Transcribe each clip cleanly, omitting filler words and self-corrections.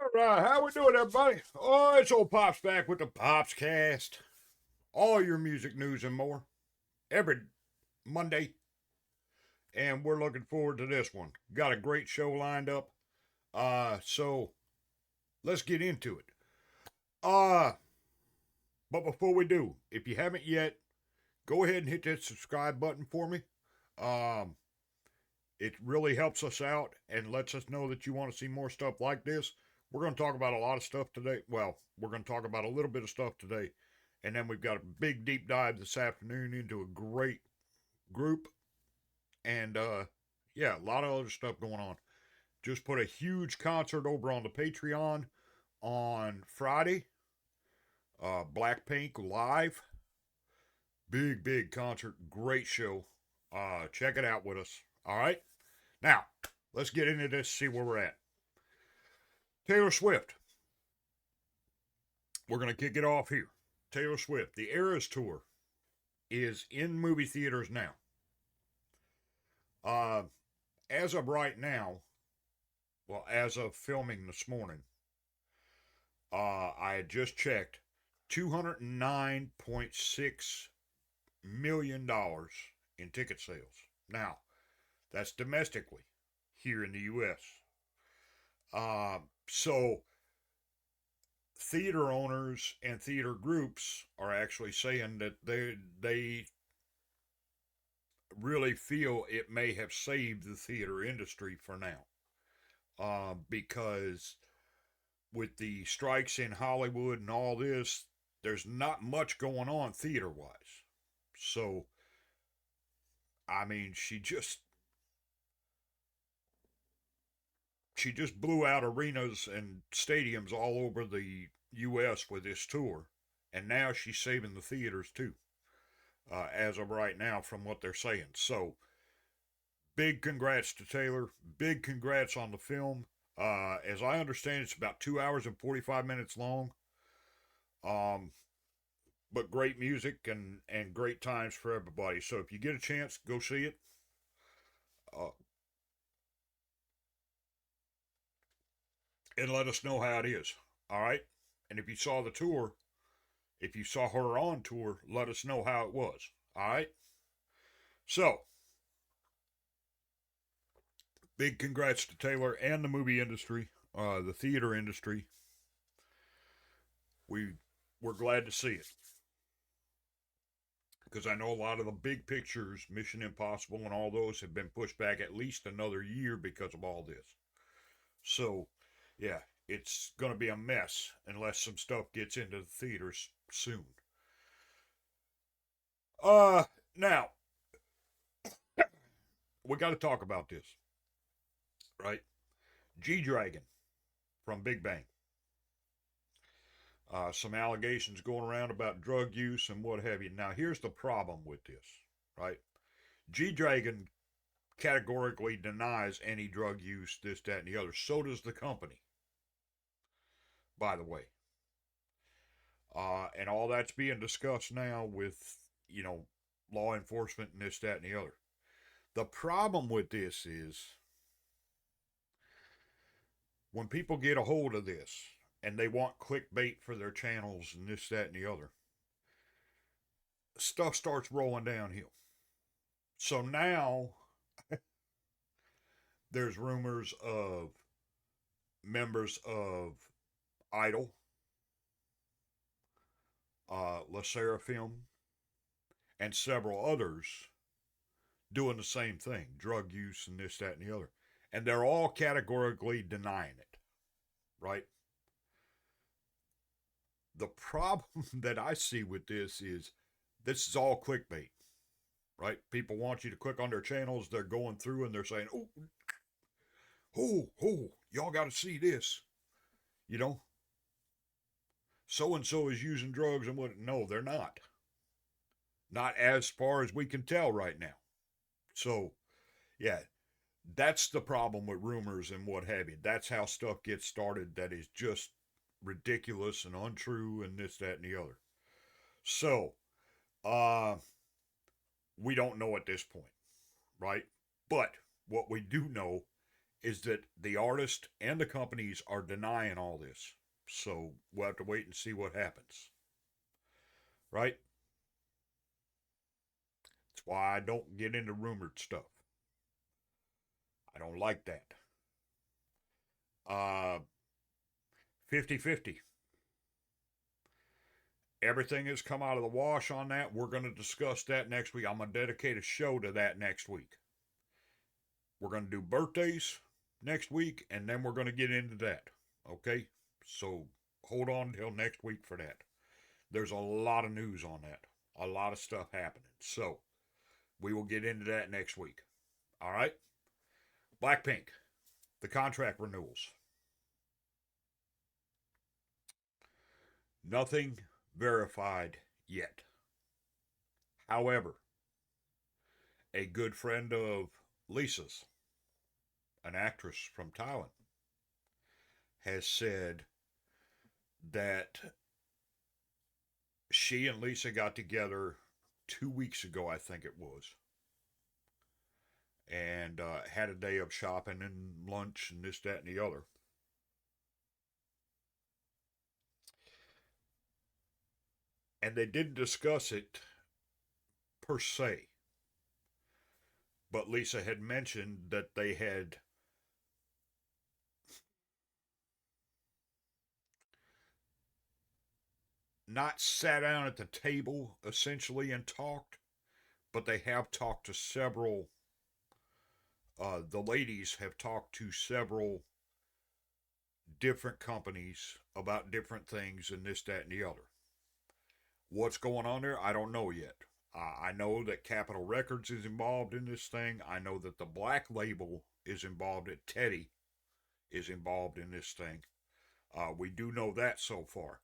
All right, how we doing, everybody? Oh, it's old Pops back with the POPZCAST. All your music news and more every Monday, and we're looking forward to this one. Got a great show lined up. So let's get into it. Uh, but before we do, if you haven't yet, go ahead and hit that subscribe button for me. Um, it really helps us out and lets us know that you want to see more stuff like this. We're going to talk about a lot of stuff today. Well, we're going to talk about a little bit of stuff today. And then we've got a big deep dive this afternoon into a great group. And yeah, a lot of other stuff going on. Just put a huge concert over on the Patreon on Friday. Blackpink live. Big concert. Great show. Check it out with us. All right. Now, let's get into this, see where we're at. Taylor Swift. We're going to kick it off here. Taylor Swift, the Eras Tour is in movie theaters now. As of right now, well, as of filming this morning, I had just checked $209.6 million in ticket sales. Now, that's domestically here in the U.S. So, theater owners and theater groups are actually saying that they really feel it may have saved the theater industry for now, because with the strikes in Hollywood and all this, there's not much going on theater wise. So, I mean, she just blew out arenas and stadiums all over the U.S. with this tour, and now she's saving the theaters too, as of right now, from what they're saying. So, big congrats to Taylor. Big congrats on the film. As I understand, it's about 2 hours and 45 minutes long. Um, but great music and great times for everybody. So if you get a chance, go see it. Uh, and let us know how it is. All right. And if you saw the tour, if you saw her on tour, let us know how it was. All right. So big congrats to Taylor and the movie industry, the theater industry. We're glad to see it, because I know a lot of the big pictures, Mission Impossible and all those, have been pushed back at least another year because of all this. So, yeah, it's going to be a mess unless some stuff gets into the theaters soon. Now, we got to talk about this, right? GDragon from Big Bang. Some allegations going around about drug use and what have you. Now, here's the problem with this, right? GDragon categorically denies any drug use, this, that, and the other. So does the company, by the way. And all that's being discussed now with, law enforcement and this, that, and the other. The problem with this is when people get a hold of this and they want clickbait for their channels and this, that, and the other, stuff starts rolling downhill. So now there's rumors of members of Idol, La Seraphim, and several others doing the same thing, drug use and this, that, and the other. And they're all categorically denying it, right? The problem that I see with this is all clickbait, right? People want you to click on their channels. They're going through and they're saying, y'all got to see this, you know? So and so is using drugs and what? No, they're not. Not as far as we can tell right now. So, yeah, that's the problem with rumors and what have you. That's how stuff gets started that is just ridiculous and untrue and this, that, and the other. So, uh, we don't know at this point, right? But what we do know is that the artist and the companies are denying all this. So we'll have to wait and see what happens. Right? That's why I don't get into rumored stuff. I don't like that. 50-50. Everything has come out of the wash on that. We're going to discuss that next week. I'm going to dedicate a show to that next week. We're going to do birthdays next week, and then we're going to get into that. Okay? So hold on until next week for that. There's a lot of news on that. A lot of stuff happening. So we will get into that next week. All right? Blackpink, the contract renewals. Nothing verified yet. However, a good friend of Lisa's, an actress from Thailand, has said that she and Lisa got together 2 weeks ago, I think it was, and had a day of shopping and lunch and this, that, and the other. And they didn't discuss it per se, but Lisa had mentioned that they had not sat down at the table essentially and talked, but they have talked to several. The ladies have talked to several different companies about different things and this, that, and the other. What's going on there? I don't know yet. I know that Capitol Records is involved in this thing. I know that the Black Label is involved. That Teddy is involved in this thing. We do know that so far.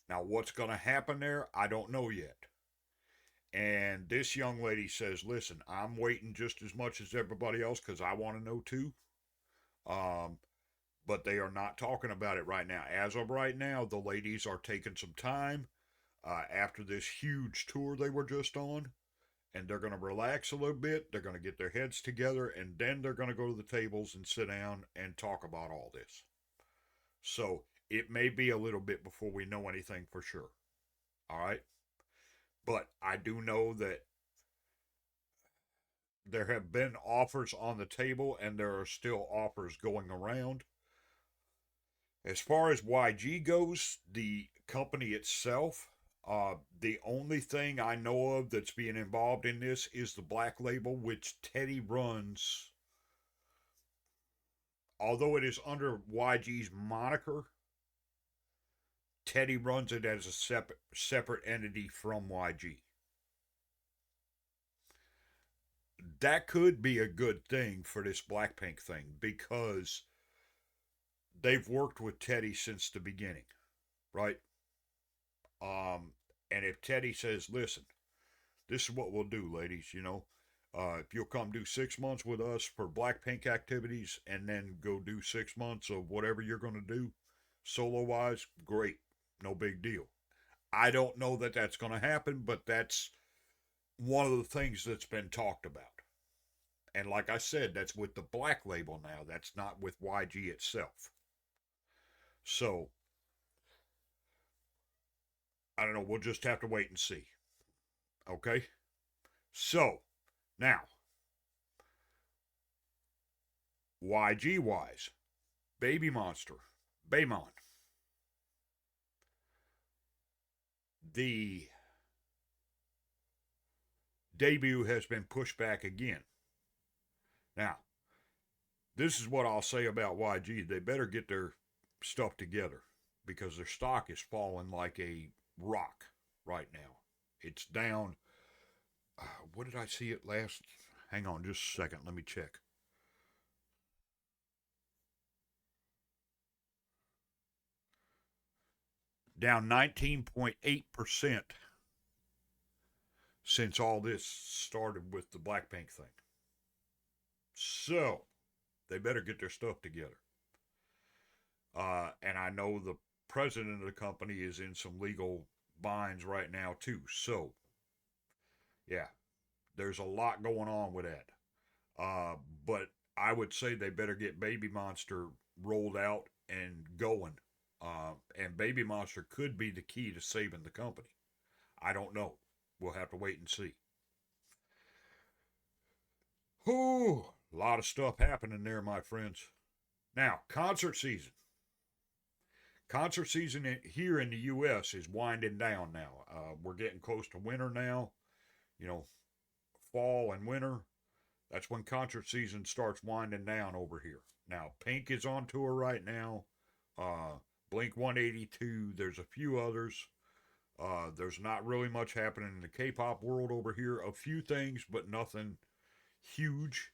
Now, what's going to happen there? I don't know yet. And this young lady says, listen, I'm waiting just as much as everybody else because I want to know too. But they are not talking about it right now. As of right now, the ladies are taking some time after this huge tour they were just on. And they're going to relax a little bit. They're going to get their heads together. And then they're going to go to the tables and sit down and talk about all this. So it may be a little bit before we know anything for sure. All right? But I do know that there have been offers on the table and there are still offers going around. As far as YG goes, the company itself, the only thing I know of that's being involved in this is the Black Label, which Teddy runs. Although it is under YG's moniker, Teddy runs it as a separate entity from YG. That could be a good thing for this Blackpink thing because they've worked with Teddy since the beginning, right? And if Teddy says, listen, this is what we'll do, ladies, if you'll come do 6 months with us for Blackpink activities and then go do 6 months of whatever you're going to do solo wise, great. No big deal. I don't know that that's going to happen, but that's one of the things that's been talked about. And like I said, that's with the Black Label now. That's not with YG itself. So, I don't know. We'll just have to wait and see. Okay? So, now, YG wise, Baby Monster, Baymon. The debut has been pushed back again. Now, this is what I'll say about YG. They better get their stuff together because their stock is falling like a rock right now. It's down. What did I see it last? Hang on just a second. Let me check. Down 19.8% since all this started with the Blackpink thing. So, they better get their stuff together. And I know the president of the company is in some legal binds right now, too. So, yeah, there's a lot going on with that. But I would say they better get Baby Monster rolled out and going. And Baby Monster could be the key to saving the company. I don't know. We'll have to wait and see. Whew, a lot of stuff happening there, my friends. Now, concert season. Concert season here in the U.S. is winding down now. We're getting close to winter now. You know, fall and winter. That's when concert season starts winding down over here. Now, Pink is on tour right now. Blink 182. There's a few others. There's not really much happening in the K-pop world over here. A few things, but nothing huge.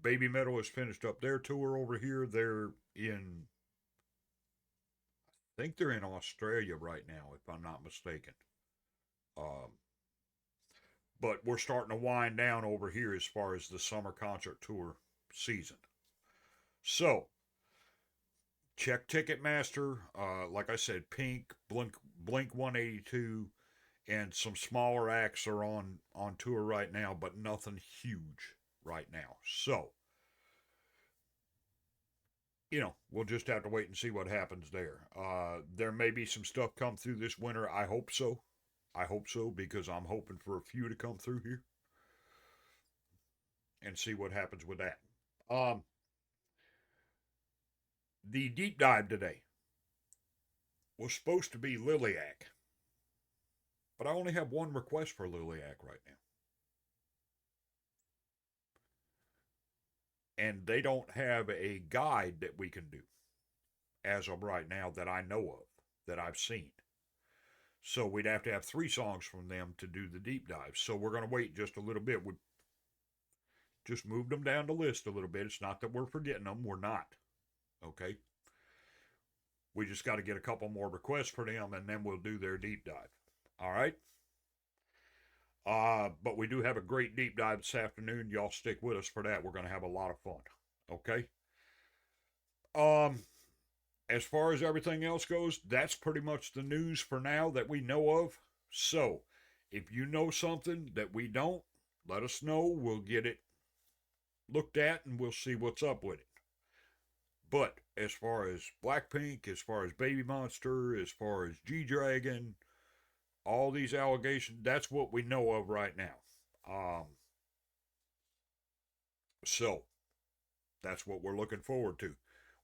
Baby Metal has finished up their tour over here. They're in, I think they're in Australia right now, if I'm not mistaken. Um, but we're starting to wind down over here as far as the summer concert tour season. So, check Ticketmaster. Like I said, Pink, Blink 182, and some smaller acts are on tour right now, but nothing huge right now. So, we'll just have to wait and see what happens there. There may be some stuff come through this winter. I hope so. I hope so because I'm hoping for a few to come through here and see what happens with that. The deep dive today was supposed to be Liliac, but I only have one request for Liliac right now. And they don't have a guide that we can do as of right now that I know of, that I've seen. So we'd have to have 3 songs from them to do the deep dive. So we're going to wait just a little bit. We just moved them down the list a little bit. It's not that we're forgetting them. We're not. Okay? We just got to get a couple more requests for them, and then we'll do their deep dive. All right? But we do have a great deep dive this afternoon. Y'all stick with us for that. We're going to have a lot of fun. Okay? As far as everything else goes, that's pretty much the news for now that we know of. So, if you know something that we don't, let us know. We'll get it looked at and we'll see what's up with it. But as far as Blackpink, as far as Baby Monster, as far as GDragon, all these allegations, that's what we know of right now. So, that's what we're looking forward to.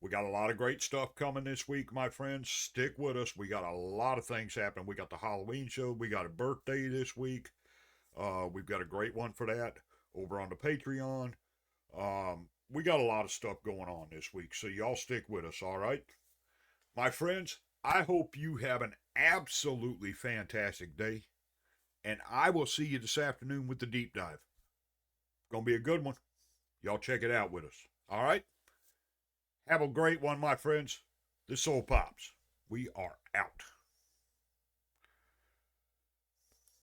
We got a lot of great stuff coming this week, my friends. Stick with us. We got a lot of things happening. We got the Halloween show. We got a birthday this week. We've got a great one for that over on the Patreon. We got a lot of stuff going on this week, so y'all stick with us, all right? My friends, I hope you have an absolutely fantastic day, and I will see you this afternoon with the deep dive. Gonna be a good one. Y'all check it out with us, all right? Have a great one, my friends. This Soul Pops. We are out.